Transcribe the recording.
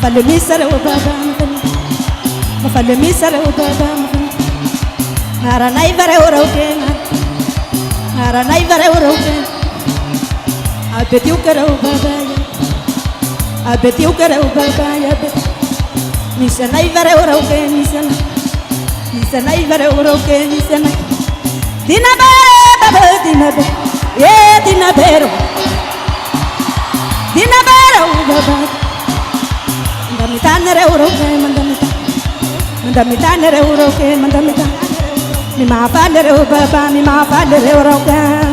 Mafalemi sare o baba Mafalemi sare o baba Naranai vare o rauke Naranai vare o rauke Abetiu kara o baba Abetiu kara o baba Nisanai vare o rauke Nisanai vare o rauke Nisanai Dinabe baba dinabe Yeah dinabero Dinabero baba Mandamitane uroke Mandamitane uroke Mandamitane Mi ma fallere baba mi ma fallere uroke